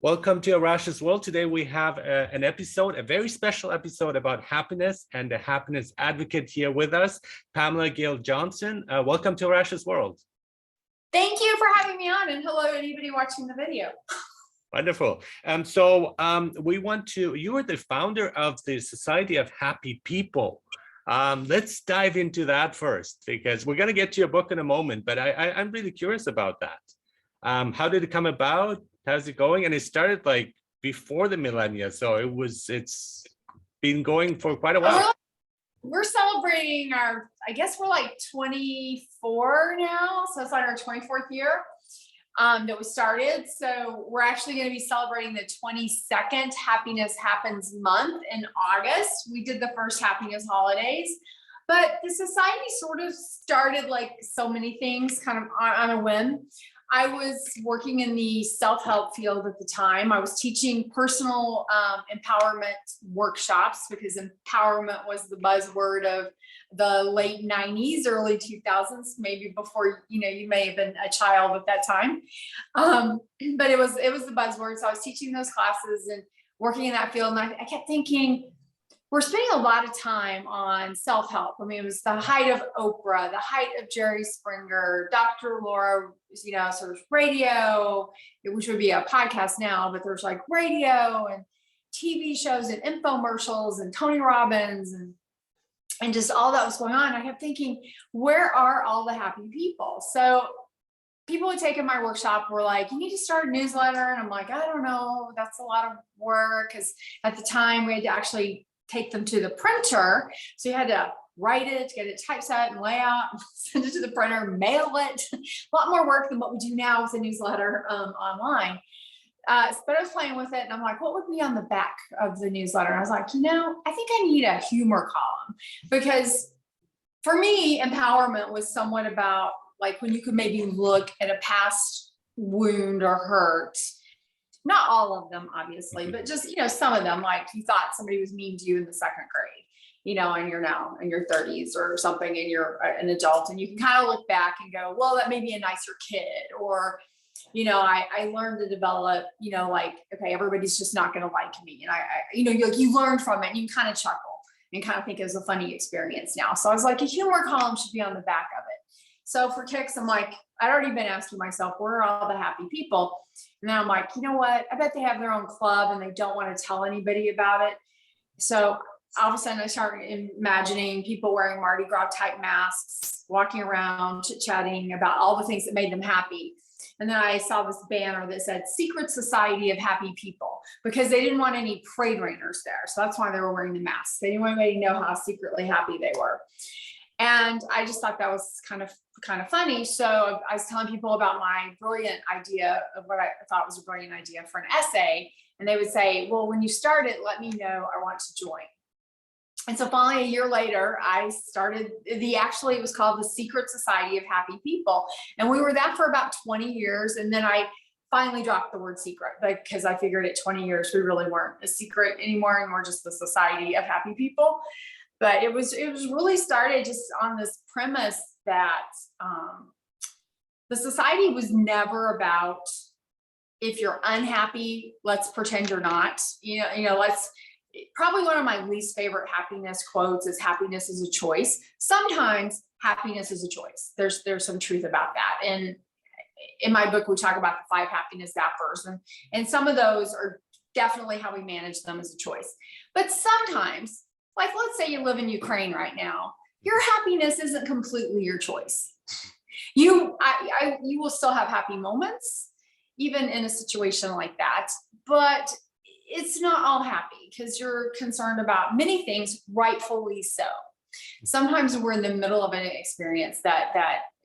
Welcome to Arash's World. Today we have an episode, a very special episode about happiness, and the happiness advocate here with us, Pamela Gail Johnson. Welcome to Arash's World. Thank you for having me on, and hello to anybody watching the video. Wonderful. We want to, you are the founder of the Society of Happy People. Let's dive into that first, because we're going to get to your book in a moment, but I'm really curious about that. How did it come about? How's it going? And it started like before the millennia, so it's been going for quite a while. We're celebrating I guess we're like 24 now, so it's like our 24th year that we started. So we're actually going to be celebrating the 22nd Happiness Happens month in August. We did the first happiness holidays, but the society sort of started like so many things kind of on a whim. I was working in the self-help field at the time. I was teaching personal empowerment workshops because empowerment was the buzzword of the late 90s, early 2000s, maybe before, you may have been a child at that time. But it was the buzzword. So I was teaching those classes and working in that field. And I kept thinking, we're spending a lot of time on self-help. I mean, it was the height of Oprah, the height of Jerry Springer, Dr. Laura, sort of radio, which would be a podcast now, but there's like radio and TV shows and infomercials and Tony Robbins and just all that was going on. I kept thinking, where are all the happy people? So people who take in my workshop were like, you need to start a newsletter. And I'm like, I don't know, that's a lot of work. Because at the time we had to actually take them to the printer. So you had to write it, get it typeset and layout, send it to the printer, mail it. A lot more work than what we do now with a newsletter online. But I was playing with it and I'm like, what would be on the back of the newsletter? And I was like, I think I need a humor column, because for me, empowerment was somewhat about like when you could maybe look at a past wound or hurt. Not all of them, obviously, but just, some of them, like you thought somebody was mean to you in the second grade, and you're now in your 30s or something and you're an adult, and you can kind of look back and go, well, that may be a nicer kid. Or, I learned to develop, like, okay, everybody's just not going to like me. And you learn from it and you kind of chuckle and kind of think it was a funny experience now. So I was like, a humor column should be on the back of it. So for kicks, I'm like, I'd already been asking myself, where are all the happy people? And then I'm like, you know what? I bet they have their own club and they don't want to tell anybody about it. So all of a sudden I started imagining people wearing Mardi Gras type masks, walking around, chit-chatting about all the things that made them happy. And then I saw this banner that said Secret Society of Happy People, because they didn't want any parade raiders there. So that's why they were wearing the masks. They didn't want anybody to know how secretly happy they were. And I just thought that was kind of funny. So I was telling people about my brilliant idea of what I thought was a brilliant idea for an essay. And they would say, well, when you start it, let me know, I want to join. And so finally, a year later, I started it was called the Secret Society of Happy People. And we were that for about 20 years. And then I finally dropped the word secret, because I figured at 20 years, we really weren't a secret anymore. And we're just the Society of Happy People. But it was really started just on this premise that the society was never about, if you're unhappy, let's pretend you're not. Probably one of my least favorite happiness quotes is happiness is a choice. Sometimes happiness is a choice. There's some truth about that. And in my book, we talk about the 5 happiness zappers, and some of those are definitely how we manage them as a choice. But sometimes, like, let's say you live in Ukraine right now, your happiness isn't completely your choice. You will still have happy moments, even in a situation like that, but it's not all happy because you're concerned about many things, rightfully so. Sometimes we're in the middle of an experience that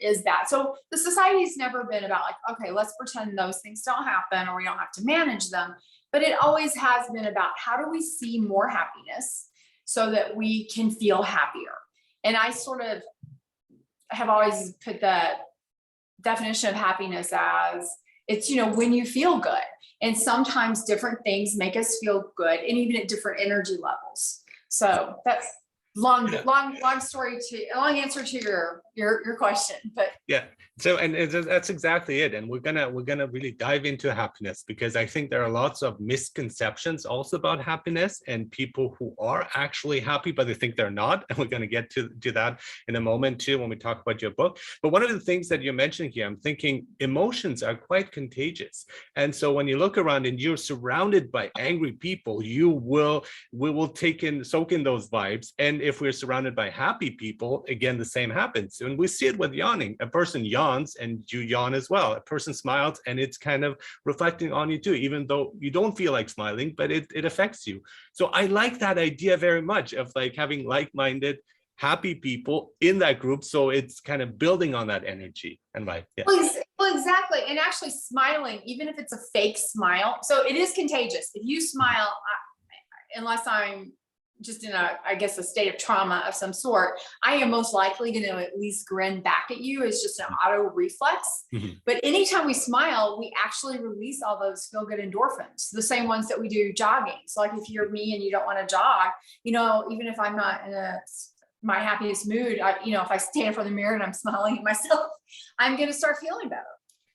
is that. So the society's never been about like, okay, let's pretend those things don't happen or we don't have to manage them. But it always has been about, how do we see more happiness so that we can feel happier? And I sort of have always put the definition of happiness as it's, when you feel good. And sometimes different things make us feel good, and even at different energy levels. So that's long answer to your question. But yeah, So, and that's exactly it. And we're gonna really dive into happiness, because I think there are lots of misconceptions also about happiness, and people who are actually happy, but they think they're not. And we're gonna get to that in a moment too, when we talk about your book. But one of the things that you mentioned here, I'm thinking emotions are quite contagious. And so when you look around and you're surrounded by angry people, we will soak in those vibes. And if we're surrounded by happy people, again, the same happens. And we see it with yawning. A person yawns and you yawn as well. A person smiles and it's kind of reflecting on you too, even though you don't feel like smiling, but it affects you. So I like that idea very much, of like having like-minded, happy people in that group. So it's kind of building on that energy. And right. Yeah. Well, exactly. And actually smiling, even if it's a fake smile. So it is contagious. If you smile, unless I'm just in a state of trauma of some sort, I am most likely going to at least grin back at you. It's just an auto reflex. Mm-hmm. But anytime we smile, we actually release all those feel good endorphins, the same ones that we do jogging. So like if you're me and you don't want to jog, even if I'm not in my happiest mood, if I stand in front of the mirror and I'm smiling at myself, I'm going to start feeling better.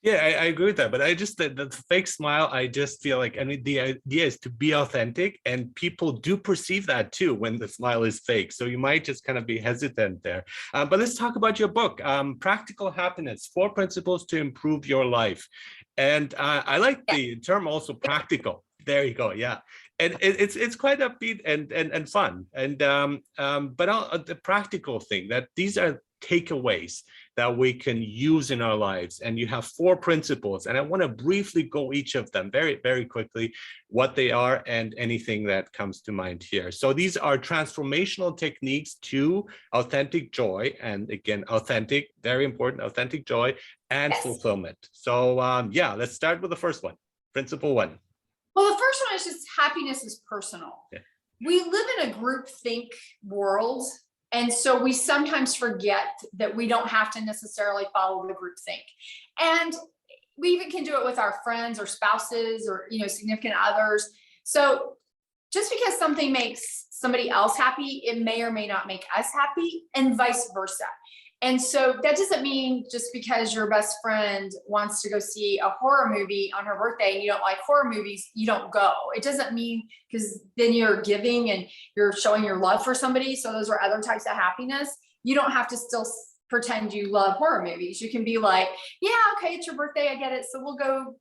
Yeah, I agree with that. But I just, the fake smile, I just feel like, I mean, the idea is to be authentic, and people do perceive that too when the smile is fake. So you might just kind of be hesitant there. But let's talk about your book, Practical Happiness, 4 Principles to Improve Your Life. And I like the term also, practical. There you go. Yeah. And it's quite upbeat and fun. And but the practical thing, that these are takeaways that we can use in our lives. And you have 4 principles, and I want to briefly go each of them very, very quickly, what they are and anything that comes to mind here. So these are transformational techniques to authentic joy. And again, authentic, very important, authentic joy and fulfillment. So yeah, let's start with the first one. Principle 1. Well, the first one is just happiness is personal. Yeah. We live in a group think world. And so we sometimes forget that we don't have to necessarily follow the group think. And we even can do it with our friends or spouses or, significant others. So just because something makes somebody else happy, it may or may not make us happy, and vice versa. And so that doesn't mean just because your best friend wants to go see a horror movie on her birthday and you don't like horror movies, you don't go. It doesn't mean, because then you're giving and you're showing your love for somebody. So those are other types of happiness. You don't have to still pretend you love horror movies. You can be like, yeah, okay, it's your birthday, I get it. So we'll go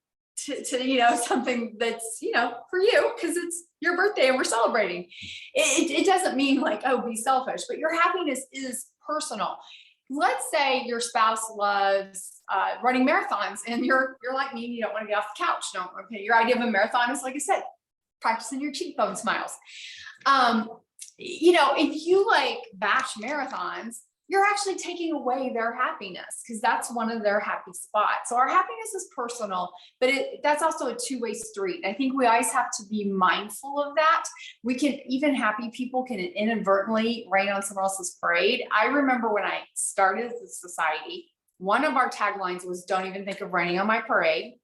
to something that's, for you, because it's your birthday and we're celebrating. It doesn't mean like, oh, be selfish, but your happiness is personal. Let's say your spouse loves running marathons, and you're like me, and you don't want to get off the couch. Your idea of a marathon is, like I said, practicing your cheekbone smiles. If you like bash marathons, you're actually taking away their happiness, because that's one of their happy spots. So our happiness is personal, but that's also a two-way street. I think we always have to be mindful of that. Even happy people can inadvertently rain on someone else's parade. I remember when I started the society, one of our taglines was, don't even think of raining on my parade.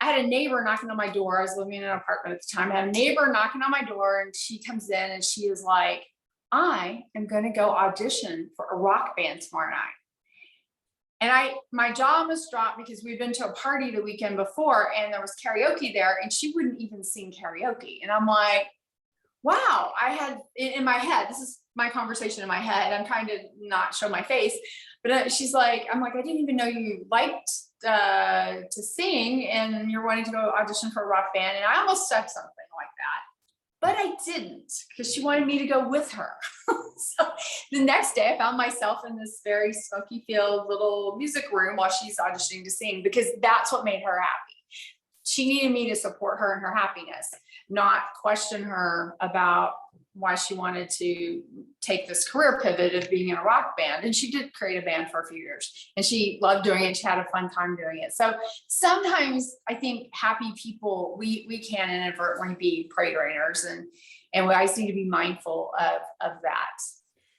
I had a neighbor knocking on my door. I was living in an apartment at the time. I had a neighbor knocking on my door, and she comes in and she is like, I am going to go audition for a rock band tomorrow night. And my jaw almost dropped, because we'd been to a party the weekend before and there was karaoke there, and she wouldn't even sing karaoke. And I'm like, wow, I had in my head, this is my conversation in my head. I'm trying to not show my face, but she's like, I'm like, I didn't even know you liked to sing and you're wanting to go audition for a rock band. And I almost said something like that. But I didn't, because she wanted me to go with her. So the next day I found myself in this very smoky filled little music room while she's auditioning to sing, because that's what made her happy. She needed me to support her in her happiness, not question her about why she wanted to take this career pivot of being in a rock band. And she did create a band for a few years, and she loved doing it. She had a fun time doing it. So sometimes I think happy people, we can inadvertently be parade rainers, and we always need to be mindful of that.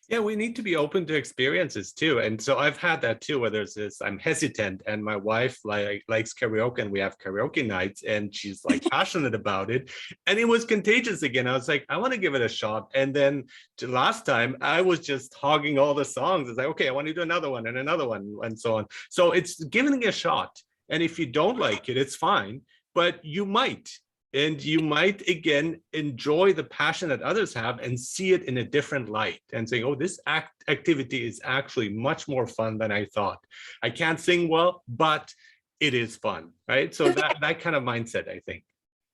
Yeah, we need to be open to experiences too. And so I've had that too, whether it's this, I'm hesitant and my wife likes karaoke and we have karaoke nights and she's like passionate about it. And it was contagious again. I was like, I want to give it a shot. And then last time I was just hogging all the songs. It's like, okay, I want to do another one and so on. So it's giving it a shot. And if you don't like it, it's fine, but you might. And you might, again, enjoy the passion that others have and see it in a different light and say, oh, this activity is actually much more fun than I thought. I can't sing well, but it is fun, right? So that kind of mindset, I think.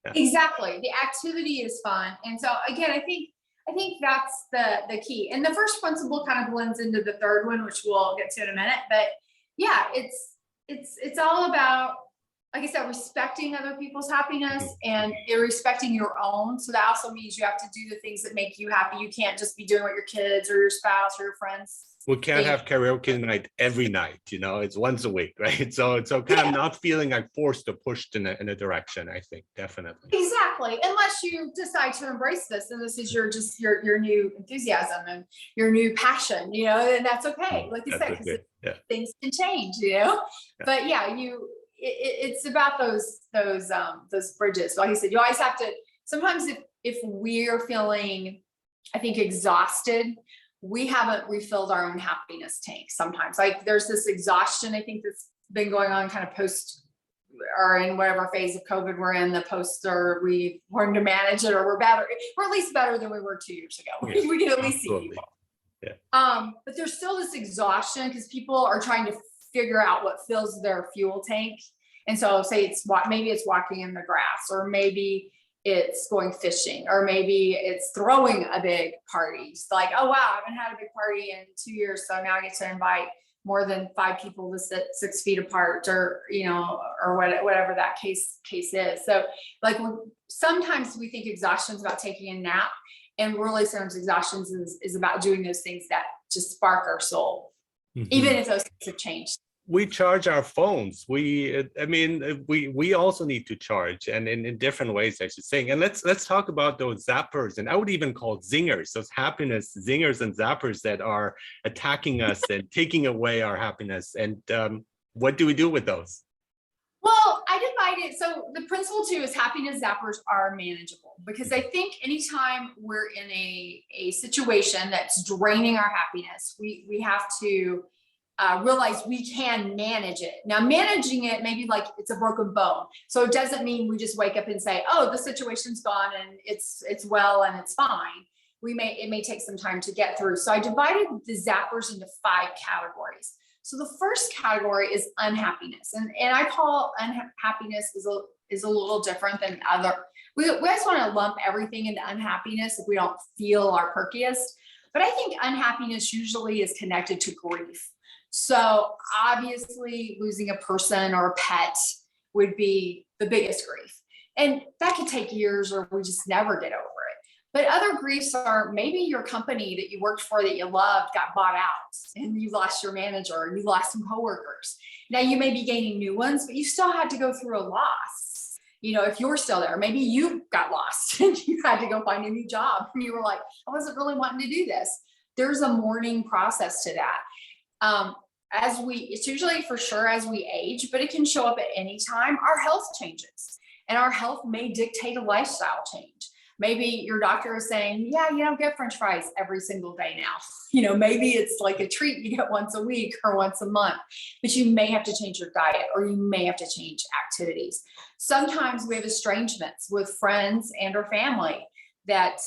Yeah. Exactly. The activity is fun. And so again, I think that's the key. And the first principle kind of blends into the third one, which we'll get to in a minute. But yeah, it's all about, like I said, respecting other people's happiness and respecting your own. So that also means you have to do the things that make you happy. You can't just be doing what your kids or your spouse or your friends. We can't have karaoke night every night, it's once a week, right? So kind of not feeling like forced or pushed in a direction, I think, definitely. Exactly. Unless you decide to embrace this and this is your new enthusiasm and your new passion, and that's okay. Like you said, because things can change, But yeah, it's about those bridges. Like I said, you always have to, sometimes if we're feeling, I think, exhausted, we haven't refilled our own happiness tank sometimes. Like there's this exhaustion, I think, that's been going on kind of post or in whatever phase of COVID we're in, the post, or we learned to manage it, or we're better. We're at least better than we were 2 years ago. Yeah, we can at least see people. Yeah. But there's still this exhaustion because people are trying to figure out what fills their fuel tank. And so say maybe it's walking in the grass, or maybe it's going fishing, or maybe it's throwing a big party. It's like, oh wow, I haven't had a big party in 2 years, so now I get to invite more than 5 people to sit 6 feet apart, or or whatever that case is. So like sometimes we think exhaustion is about taking a nap, and really sometimes exhaustion is about doing those things that just spark our soul, even if those things have changed. We charge our phones. We also need to charge, and in different ways, I should say. And let's talk about those zappers, and I would even call zingers, those happiness zingers and zappers that are attacking us and taking away our happiness. And what do we do with those? Well, I divide it. So the principle too is happiness zappers are manageable, because I think anytime we're in a situation that's draining our happiness, we have to realize we can manage it. Now, managing it maybe like it's a broken bone. So it doesn't mean we just wake up and say, oh, the situation's gone and it's well and it's fine. It may take some time to get through. So I divided the zappers into 5 categories. So the first category is unhappiness. And I call unhappiness is a little different than other. We just want to lump everything into unhappiness if we don't feel our perkiest. But I think unhappiness usually is connected to grief. So obviously losing a person or a pet would be the biggest grief. And that could take years, or we just never get over it. But other griefs are maybe your company that you worked for that you loved got bought out, and you lost your manager, and you lost some coworkers. Now you may be gaining new ones, but you still had to go through a loss. If you're still there, maybe you got lost and you had to go find a new job, and you were like, I wasn't really wanting to do this. There's a mourning process to that. It's usually for sure as we age, but it can show up at any time. Our health changes, and our health may dictate a lifestyle change. Maybe your doctor is saying, yeah, you don't get French fries every single day now. Maybe it's like a treat you get once a week or once a month, but you may have to change your diet, or you may have to change activities. Sometimes we have estrangements with friends and or family that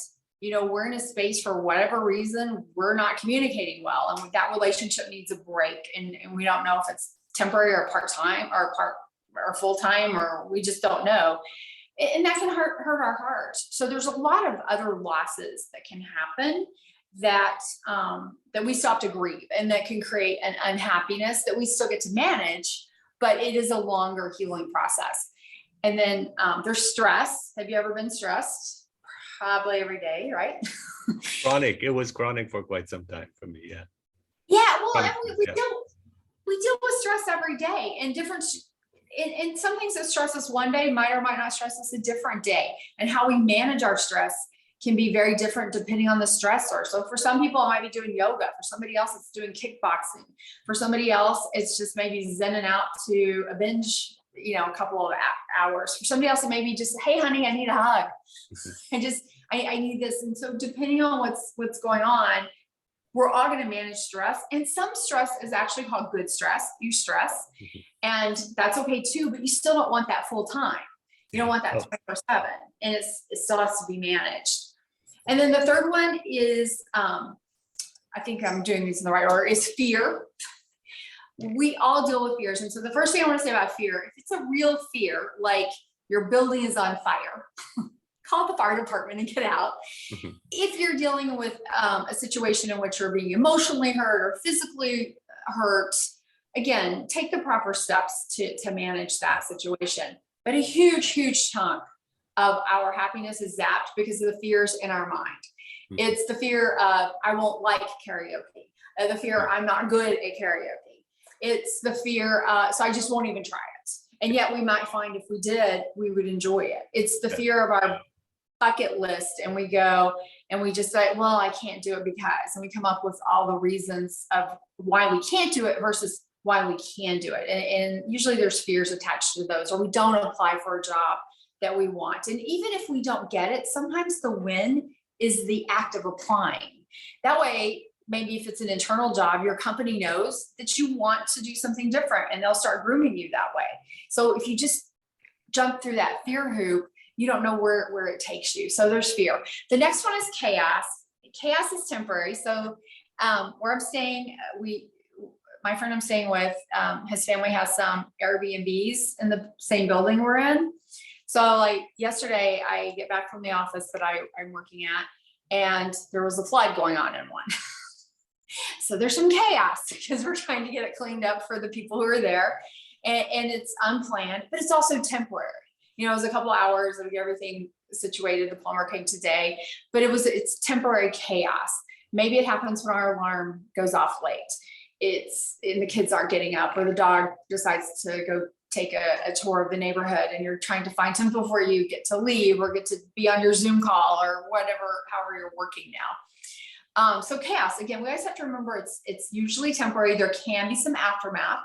we're in a space for whatever reason, we're not communicating well, and that relationship needs a break. And we don't know if it's temporary or part-time or full-time, or we just don't know. And that can hurt our heart. So there's a lot of other losses that can happen that we still have to grieve, and that can create an unhappiness that we still get to manage, but it is a longer healing process. And then there's stress. Have you ever been stressed? Probably every day, right? Chronic. It was chronic for quite some time for me. Yeah. Yeah. Well, and we deal with stress every day, and and some things that stress us one day might or might not stress us a different day. And how we manage our stress can be very different depending on the stressor. So for some people, it might be doing yoga. For somebody else, it's doing kickboxing. For somebody else, it's just maybe zenning out to a binge, a couple of hours. For somebody else, it may be just, hey, honey, I need a hug. I need this. And so depending on what's going on, we're all going to manage stress. And some stress is actually called good stress. You stress, and that's okay too, but you still don't want that full time. You don't want that 24/7, and it still has to be managed. And then the third one is, I think I'm doing these in the right order, is fear. We all deal with fears. And so the first thing I want to say about fear, if it's a real fear, like your building is on fire, call the fire department and get out. If you're dealing with a situation in which you're being emotionally hurt or physically hurt, again, take the proper steps to manage that situation. But a huge, huge chunk of our happiness is zapped because of the fears in our mind. It's the fear of, I won't like karaoke. The fear, I'm not good at karaoke. It's the fear, so I just won't even try it. And yet we might find if we did, we would enjoy it. It's the fear of our bucket list, and we go and we just say, well, I can't do it because, and we come up with all the reasons of why we can't do it versus why we can do it. And usually there's fears attached to those, or we don't apply for a job that we want. And even if we don't get it, sometimes the win is the act of applying. That way, maybe if it's an internal job, your company knows that you want to do something different, and they'll start grooming you that way. So if you just jump through that fear hoop, you don't know where it takes you. So there's fear. The next one is chaos. Chaos is temporary. So where I'm staying, my friend I'm staying with, his family has some Airbnbs in the same building we're in. So like yesterday, I get back from the office that I'm working at, and there was a flood going on in one. So there's some chaos because we're trying to get it cleaned up for the people who are there. And it's unplanned, but it's also temporary. It was a couple hours of everything situated. The plumber came today, but it's temporary chaos. Maybe it happens when our alarm goes off late. And the kids aren't getting up, or the dog decides to go take a tour of the neighborhood, and you're trying to find time before you get to leave or get to be on your Zoom call or whatever, however you're working now. So chaos, again, we always have to remember it's usually temporary. There can be some aftermath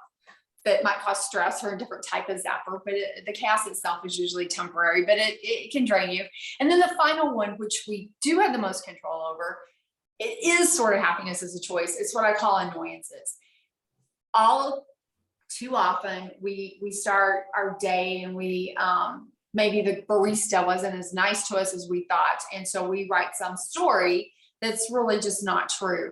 that might cause stress or a different type of zapper, but the chaos itself is usually temporary, but it can drain you. And then the final one, which we do have the most control over, it is sort of happiness as a choice. It's what I call annoyances. All too often we start our day and we maybe the barista wasn't as nice to us as we thought, and so we write some story that's really just not true.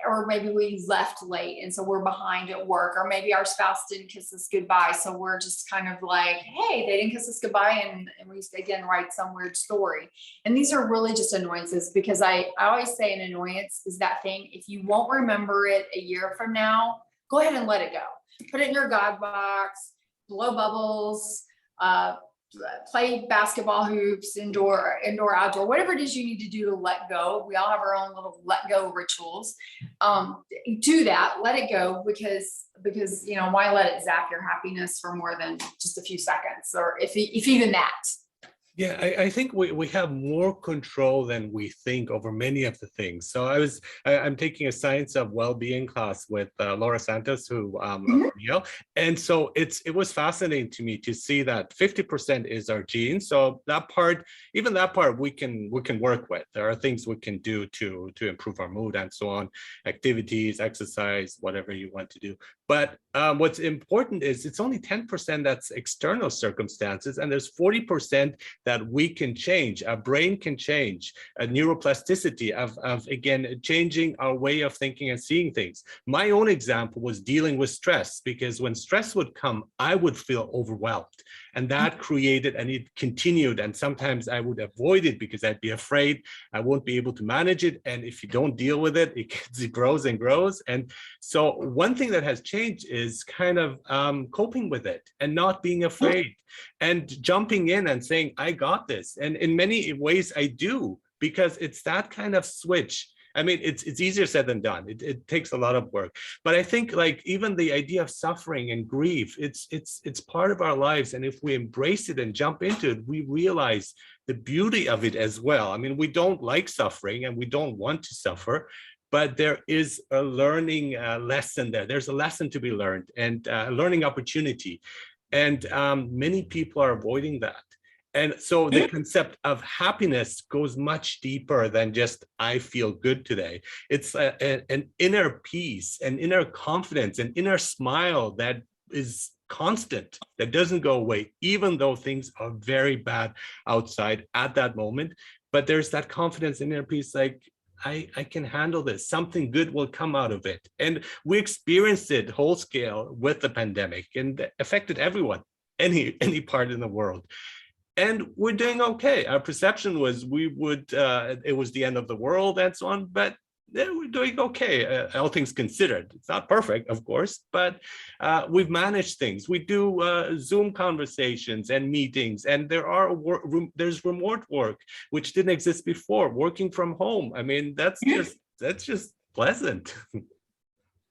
Or maybe we left late, and so we're behind at work, or maybe our spouse didn't kiss us goodbye, so we're just kind of like, hey, they didn't kiss us goodbye, and we again write some weird story. And these are really just annoyances, because I always say an annoyance is that thing, if you won't remember it a year from now, go ahead and let it go. Put it in your God box, blow bubbles, play basketball hoops, indoor, outdoor, whatever it is you need to do to let go. We all have our own little let go rituals. Do that, let it go, because why let it zap your happiness for more than just a few seconds, or if even that. Yeah, I think we have more control than we think over many of the things. So I'm taking a science of well-being class with Laura Santos, who from Yale, and so it was fascinating to me to see that 50% is our genes. So that part we can work with. There are things we can do to improve our mood and so on, activities, exercise, whatever you want to do. But what's important is it's only 10% that's external circumstances, and there's 40% that we can change. Our brain can change, a neuroplasticity of again changing our way of thinking and seeing things. My own example was dealing with stress, because when stress would come, I would feel overwhelmed, and that created, and it continued, and sometimes I would avoid it because I'd be afraid I won't be able to manage it, and if you don't deal with it, it grows and grows. And so one thing that has changed is kind of coping with it and not being afraid and jumping in and saying, I got this. And in many ways I do, because it's that kind of switch I mean, it's easier said than done. It takes a lot of work. But I think like even the idea of suffering and grief, it's part of our lives. And if we embrace it and jump into it, we realize the beauty of it as well. I mean, we don't like suffering and we don't want to suffer, but there is a learning lesson there. There's a lesson to be learned and a learning opportunity. And many people are avoiding that. And so the concept of happiness goes much deeper than just, I feel good today. It's an inner peace, an inner confidence, an inner smile that is constant, that doesn't go away, even though things are very bad outside at that moment. But there's that confidence and inner peace, like, I can handle this. Something good will come out of it. And we experienced it whole scale with the pandemic, and it affected everyone, any part in the world. And we're doing okay. Our perception was it was the end of the world and so on, but yeah, we're doing okay, all things considered. It's not perfect, of course, but we've managed things. We do Zoom conversations and meetings, and there's remote work, which didn't exist before, working from home. I mean, that's just pleasant.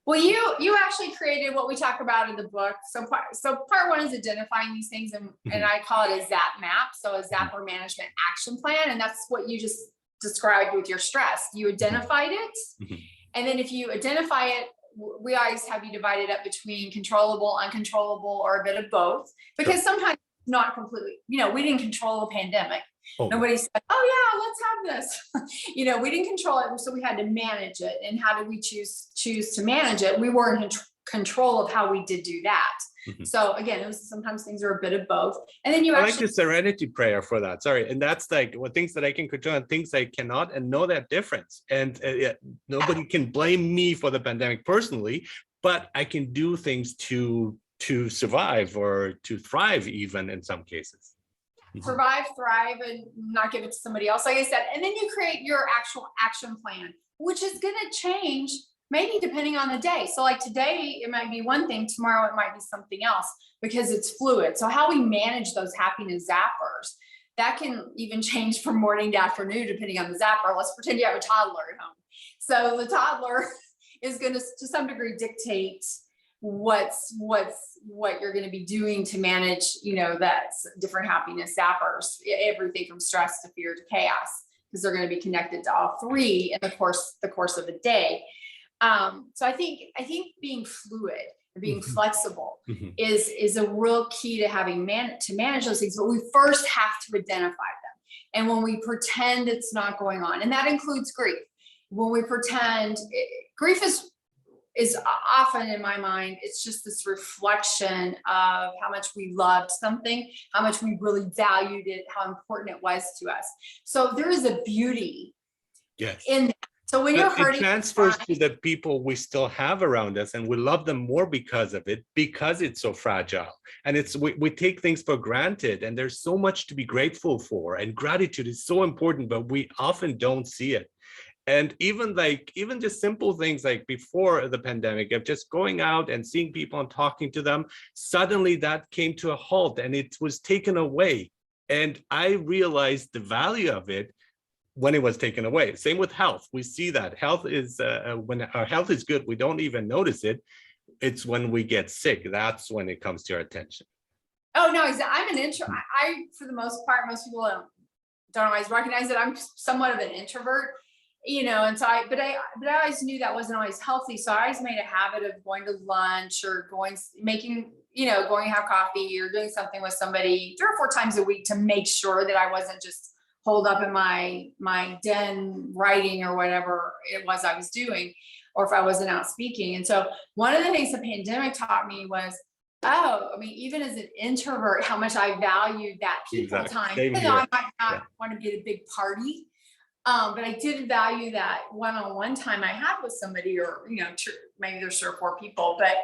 Well, you actually created what we talk about in the book. So part one is identifying these things, and I call it a Zap Map. So a zapper management action plan, and that's what you just described with your stress. You identified it, and then if you identify it, we always have you divided up between controllable, uncontrollable, or a bit of both, because sometimes not completely. We didn't control the pandemic. Nobody said, oh yeah, let's have this. We didn't control it, so we had to manage it. And how did we choose to manage it? We were in control of how we did do that. So again, it was sometimes things are a bit of both. And then I like the serenity prayer for that. Sorry. And that's like what things that I can control and things I cannot, and know that difference. And nobody can blame me for the pandemic personally, but I can do things to survive or to thrive, even in some cases. Survive, thrive, and not give it to somebody else, like I said. And then you create your actual action plan, which is going to change maybe depending on the day. So like today, it might be one thing, tomorrow it might be something else, because it's fluid. So how we manage those happiness zappers, that can even change from morning to afternoon, depending on the zapper. Let's pretend you have a toddler at home. So the toddler is going to some degree dictate what you're going to be doing to manage, that's different happiness zappers, everything from stress to fear to chaos, because they're going to be connected to all three in the course of the day. So I think being fluid and being flexible is a real key to having to manage those things. But we first have to identify them. And when we pretend it's not going on, and that includes grief, when we pretend grief is often, in my mind, it's just this reflection of how much we loved something, how much we really valued it, how important it was to us. So there is a beauty in that. So when you're hurting, it transfers to the people we still have around us, and we love them more because of it, because it's so fragile. And we take things for granted, and there's so much to be grateful for, and gratitude is so important, but we often don't see it. And even just simple things like before the pandemic of just going out and seeing people and talking to them, suddenly that came to a halt and it was taken away. And I realized the value of it when it was taken away. Same with health. We see that health is, when our health is good, we don't even notice it. It's when we get sick, that's when it comes to our attention. Oh no, I'm an introvert. I, for the most part, most people don't always recognize that I'm somewhat of an introvert. And so but I always knew that wasn't always healthy. So I always made a habit of going to lunch or going to have coffee or doing something with somebody 3 or 4 times a week to make sure that I wasn't just holed up in my den writing or whatever it was I was doing, or if I wasn't out speaking. And so one of the things the pandemic taught me was, even as an introvert, how much I valued that people time. Even though I might not want to be at a big party. But I did value that one-on-one time I had with somebody, or, maybe there's 3 or 4 people, but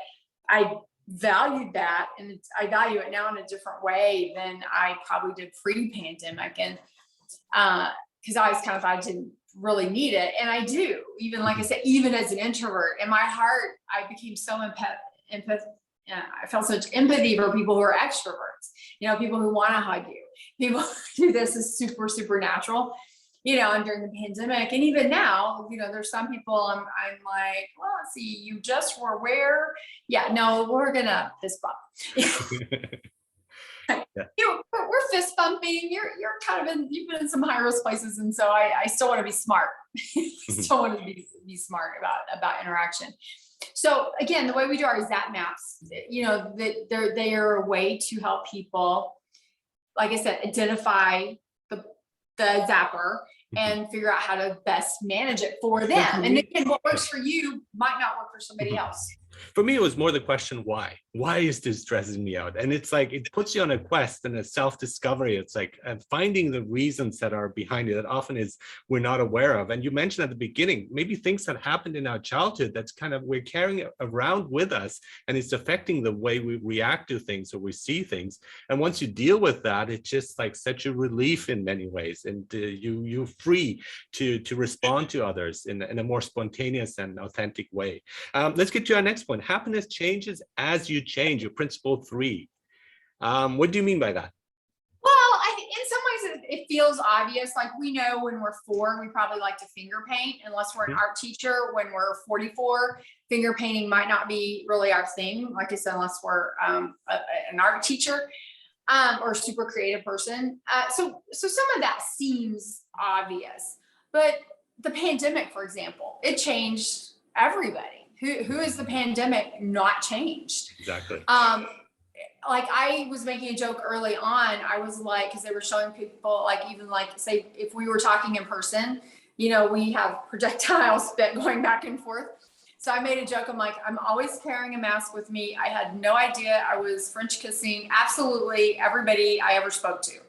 I valued that. And I value it now in a different way than I probably did pre-pandemic. And, cause I always kind of thought I didn't really need it. And I do, even like I said, even as an introvert, in my heart, I became so I felt such empathy for people who are extroverts, people who want to hug you, people who do this is super, super natural. and during the pandemic, and even now, there's some people I'm like, well, let's see, you just were where? Yeah, no, we're gonna fist bump. Yeah. We're fist bumping. You're kind of you've been in some high risk places, and so I still want to be smart. Still want to be smart about interaction. So again, the way we do our Zap Maps, that they are a way to help people, like I said, identify the zapper and figure out how to best manage it for them. And again, what works for you might not work for somebody else. For me, it was more the question, why? Why is this stressing me out? And it's like, it puts you on a quest and a self-discovery. It's like finding the reasons that are behind it that often is we're not aware of. And you mentioned at the beginning, maybe things that happened in our childhood that's kind of, we're carrying it around with us, and it's affecting the way we react to things or we see things. And once you deal with that, it's just like such a relief in many ways. And you're free to respond to others in a more spontaneous and authentic way. Let's get to our next point. Happiness changes as you change, your principle 3. What do you mean by that? Well, I think in some ways it feels obvious. Like, we know when we're 4, we probably like to finger paint, unless we're an art teacher. When we're 44, finger painting might not be really our thing. Like I said, unless we're an art teacher or a super creative person. So some of that seems obvious, but the pandemic, for example, it changed everybody. Who has the pandemic not changed? Exactly. Like, I was making a joke early on. I was like, because they were showing people, like, even like, say, if we were talking in person, we have projectile spit going back and forth. So I made a joke. I'm like, I'm always carrying a mask with me. I had no idea I was French kissing absolutely everybody I ever spoke to,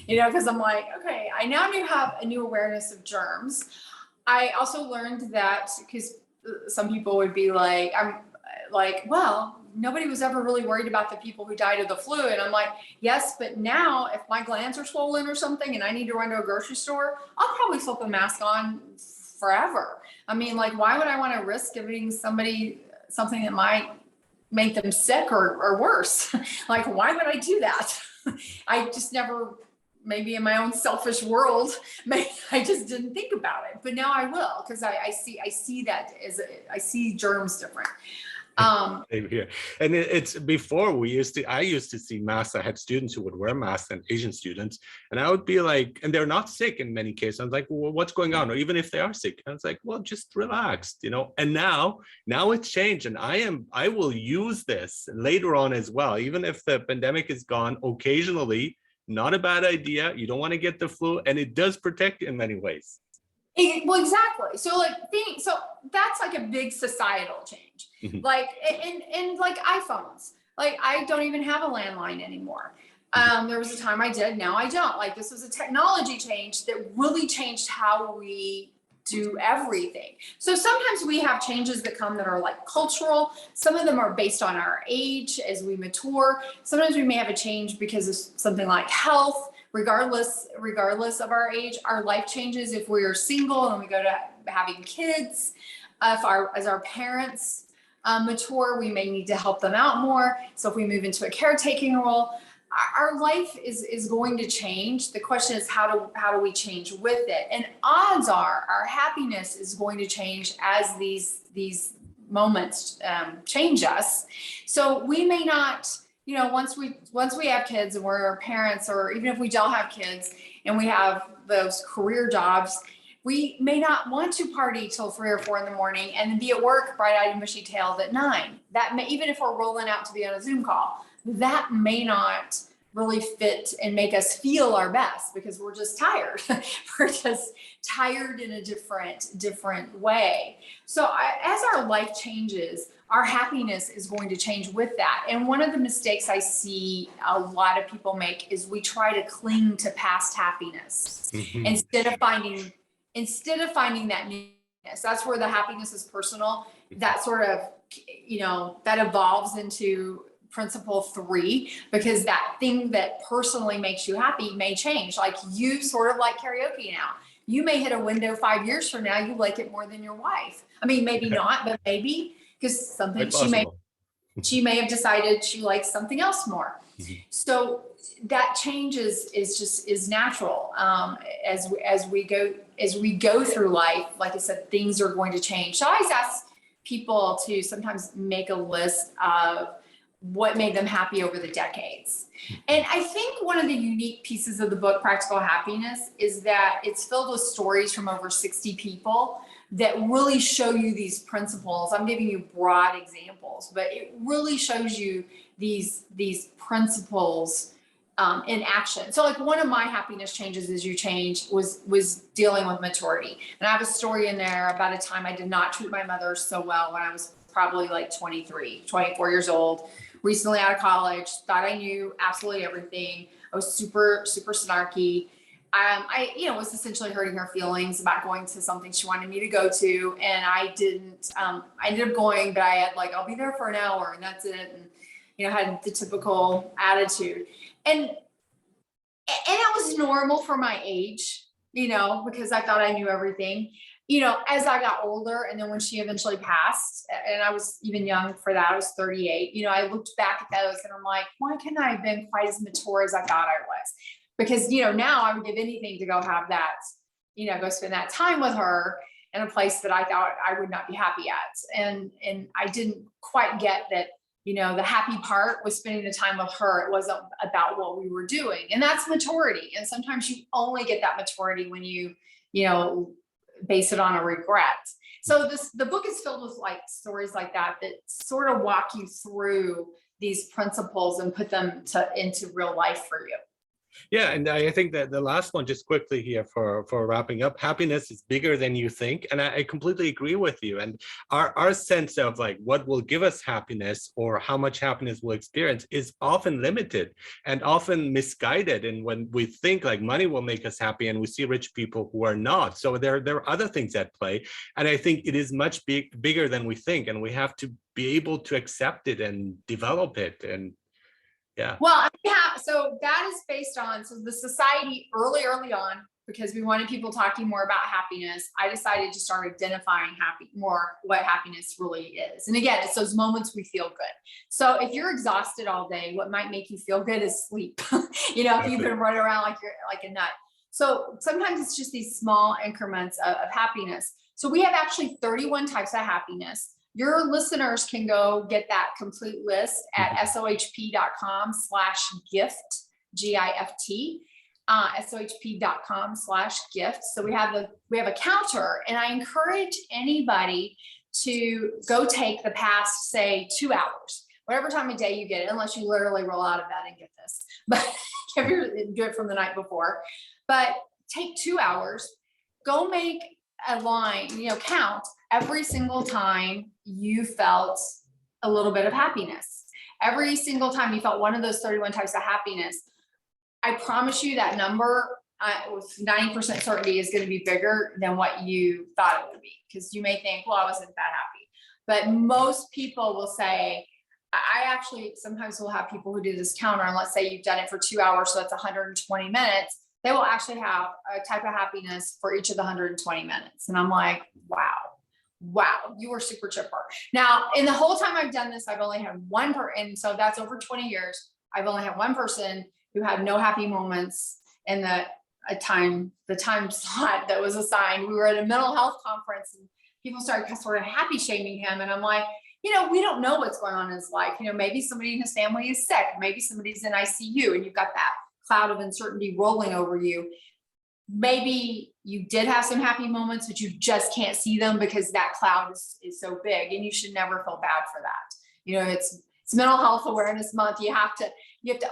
because I'm like, okay, I now have a new awareness of germs. I also learned that, because some people would be like, I'm like, well, nobody was ever really worried about the people who died of the flu. And I'm like, yes, but now if my glands are swollen or something and I need to run to a grocery store, I'll probably flip a mask on forever. I mean, like, why would I want to risk giving somebody something that might make them sick or worse? Like, why would I do that? I just never, maybe in my own selfish world, maybe I just didn't think about it, but now I will, because I see that as I see germs different. Same here. And it's before I used to see masks. I had students who would wear masks, and Asian students, and I would be like, and they're not sick in many cases. I was like, well, what's going on? Or even if they are sick, I was like, well, just relax, And now it's changed, and I will use this later on as well, even if the pandemic is gone. Occasionally, not a bad idea. You don't want to get the flu, and it does protect you in many ways. Well, exactly. So that's like a big societal change. Like, and like iPhones, like, I don't even have a landline anymore. There was a time I did, now I don't. Like, this was a technology change that really changed how we do everything. So sometimes we have changes that come that are like cultural. Some of them are based on our age as we mature. Sometimes we may have a change because of something like health. Regardless of our age, our life changes if we are single and we go to having kids. As our parents mature, we may need to help them out more. So if we move into a caretaking role, our life is going to change. The question is, how do we change with it? And odds are our happiness is going to change as these moments change us. So we may not, once we have kids and we're parents, or even if we don't have kids and we have those career jobs, we may not want to party till 3 or 4 in the morning and then be at work bright-eyed and bushy-tailed at 9. That may, even if we're rolling out to be on a Zoom call, that may not really fit and make us feel our best, because we're just tired. We're just tired in a different way. So as our life changes, our happiness is going to change with that. And one of the mistakes I see a lot of people make is we try to cling to past happiness instead of finding that newness. That's where the happiness is personal. That sort of, that evolves into principle 3, because that thing that personally makes you happy may change. Like, you sort of like karaoke now. You may hit a window 5 years from now, you like it more than your wife. I mean, maybe not, but maybe, because something she may She may have decided she likes something else more. So that change is natural. As we go through life, like I said, things are going to change. So I always ask people to sometimes make a list of what made them happy over the decades. And I think one of the unique pieces of the book, Practical Happiness, is that it's filled with stories from over 60 people that really show you these principles. I'm giving you broad examples, but it really shows you these principles in action. So like one of my happiness changes as you change was dealing with maturity. And I have a story in there about a time I did not treat my mother so well when I was probably like 24 years old, recently out of college, thought I knew absolutely everything. I was super, super snarky. I was essentially hurting her feelings about going to something she wanted me to go to. And I didn't, I ended up going, but I had like, I'll be there for an hour and that's it. And, had the typical attitude. And it was normal for my age, because I thought I knew everything. As I got older, and then when she eventually passed, and I was even young for that, I was 38, I looked back at those and I'm like, why couldn't I have been quite as mature as I thought I was? Because, now I would give anything to go have that, go spend that time with her in a place that I thought I would not be happy at. And I didn't quite get that, the happy part was spending the time with her. It wasn't about what we were doing. And that's maturity. And sometimes you only get that maturity when you base it on a regret. So the book is filled with like stories like that sort of walk you through these principles and put them into real life for you. Yeah, and I think that the last one, just quickly here for wrapping up, happiness is bigger than you think. And I completely agree with you. And our sense of like what will give us happiness or how much happiness we'll experience is often limited and often misguided. And when we think like money will make us happy and we see rich people who are not. So there are other things at play. And I think it is much bigger than we think. And we have to be able to accept it and develop it. And yeah. Well, so that is based on, the society early on, because we wanted people talking more about happiness, I decided to start identifying what happiness really is. And again, it's those moments we feel good. So if you're exhausted all day, what might make you feel good is sleep. If you've been running around like you're like a nut. So sometimes it's just these small increments of happiness. So we have actually 31 types of happiness. Your listeners can go get that complete list at sohp.com/gift, GIFT, sohp.com/gift. So we have a counter, and I encourage anybody to go take the past, say, 2 hours, whatever time of day you get it, unless you literally roll out of bed and get this, but if you do it from the night before, but take 2 hours, go make a line, count every single time you felt a little bit of happiness. Every single time you felt one of those 31 types of happiness, I promise you that number with 90% certainty is going to be bigger than what you thought it would be. Because you may think, well, I wasn't that happy. But most people will say, I actually sometimes will have people who do this counter, and let's say you've done it for 2 hours, so that's 120 minutes. They will actually have a type of happiness for each of the 120 minutes. And I'm like, wow, you were super chipper. Now, in the whole time I've done this, I've only had one person, and so that's over 20 years. I've only had one person who had no happy moments in the time slot that was assigned. We were at a mental health conference and people started sort of happy shaming him. And I'm like, we don't know what's going on in his life. Maybe somebody in his family is sick. Maybe somebody's in ICU and you've got that cloud of uncertainty rolling over you. Maybe you did have some happy moments, but you just can't see them because that cloud is so big, and you should never feel bad for that. It's Mental Health Awareness Month. You have to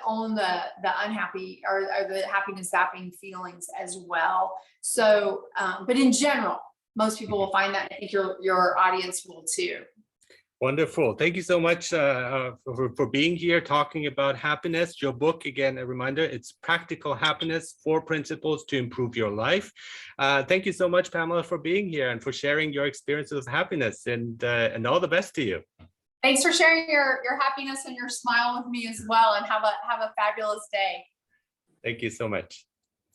own the unhappy or the happiness zapping feelings as well. So, but in general, most people will find that. I think your audience will too. Wonderful. Thank you so much for being here, talking about happiness. Your book, again, a reminder, it's Practical Happiness, 4 Principles to Improve Your Life. Thank you so much, Pamela, for being here and for sharing your experiences of happiness, and all the best to you. Thanks for sharing your happiness and your smile with me as well, and have a fabulous day. Thank you so much.